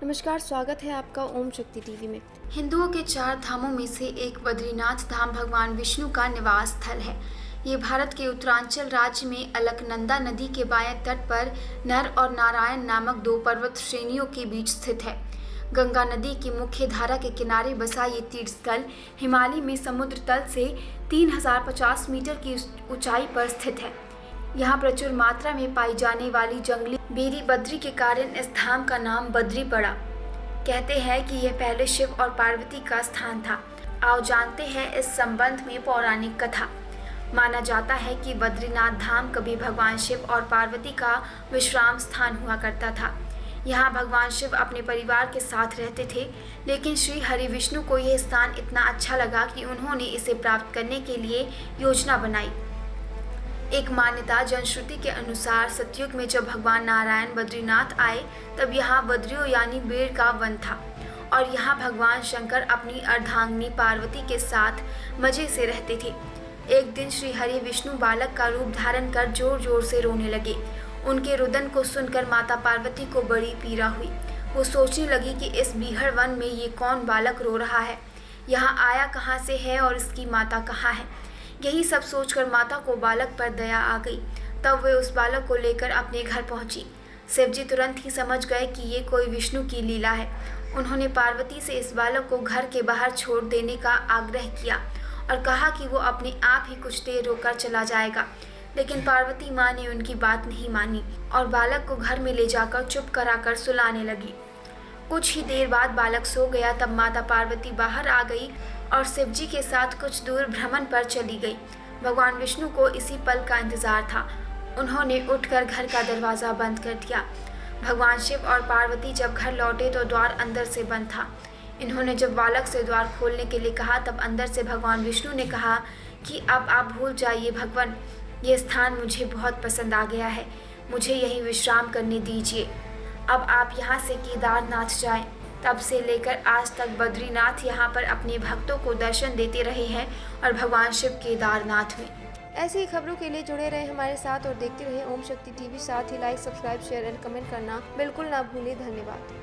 नमस्कार, स्वागत है आपका ओम शक्ति टीवी में। हिंदुओं के 4 धामों में से एक बद्रीनाथ धाम भगवान विष्णु का निवास स्थल है। ये भारत के उत्तरांचल राज्य में अलकनंदा नदी के बाएं तट पर नर और नारायण नामक 2 पर्वत श्रेणियों के बीच स्थित है। गंगा नदी की मुख्य धारा के किनारे बसा ये तीर्थस्थल हिमालय में समुद्र तल से 3050 मीटर की ऊंचाई पर स्थित है। यहाँ प्रचुर मात्रा में पाई जाने वाली जंगली बेरी बद्री के कारण इस धाम का नाम बद्री पड़ा। कहते हैं कि यह पहले शिव और पार्वती का स्थान था। आओ जानते हैं इस संबंध में पौराणिक कथा। माना जाता है कि बद्रीनाथ धाम कभी भगवान शिव और पार्वती का विश्राम स्थान हुआ करता था। यहाँ भगवान शिव अपने परिवार के साथ रहते थे, लेकिन श्री हरि विष्णु को यह स्थान इतना अच्छा लगा कि उन्होंने इसे प्राप्त करने के लिए योजना बनाई। एक मान्यता जनश्रुति के अनुसार सतयुग में जब भगवान नारायण बद्रीनाथ आए तब यहाँ बद्रियों यानी बेर का वन था और यहाँ भगवान शंकर अपनी अर्धांगिनी पार्वती के साथ मजे से रहते थे। एक दिन श्री हरि विष्णु बालक का रूप धारण कर जोर जोर से रोने लगे। उनके रुदन को सुनकर माता पार्वती को बड़ी पीड़ा हुई। वो सोचने लगी कि इस बीहड़ वन में ये कौन बालक रो रहा है, यहाँ आया कहाँ से है और इसकी माता कहाँ है। यही सब सोचकर माता को बालक पर दया आ गई। तब वे उस बालक को लेकर अपने घर पहुंची। शिवजी तुरंत ही समझ गए कि ये कोई विष्णु की लीला है। उन्होंने पार्वती से इस बालक को घर के बाहर छोड़ देने का आग्रह किया और कहा कि वो अपने आप ही कुछ देर रोकर चला जाएगा। लेकिन पार्वती माँ ने उनकी बात नहीं मानी और बालक को घर में ले जाकर चुप कराकर सुलाने लगी। कुछ ही देर बाद बालक सो गया। तब माता पार्वती बाहर आ गई और शिवजी के साथ कुछ दूर भ्रमण पर चली गई। भगवान विष्णु को इसी पल का इंतजार था। उन्होंने उठकर घर का दरवाज़ा बंद कर दिया। भगवान शिव और पार्वती जब घर लौटे तो द्वार अंदर से बंद था। इन्होंने जब बालक से द्वार खोलने के लिए कहा तब अंदर से भगवान विष्णु ने कहा कि अब आप भूल जाइए भगवान, ये स्थान मुझे बहुत पसंद आ गया है, मुझे यहीं विश्राम करने दीजिए। अब आप यहाँ से केदारनाथ जाएं। तब से लेकर आज तक बद्रीनाथ यहाँ पर अपने भक्तों को दर्शन देते रहे हैं और भगवान शिव केदारनाथ में। ऐसी ही खबरों के लिए जुड़े रहे हमारे साथ और देखते रहे ओम शक्ति टीवी। साथ ही like, subscribe, share and comment करना बिल्कुल ना भूलें। धन्यवाद।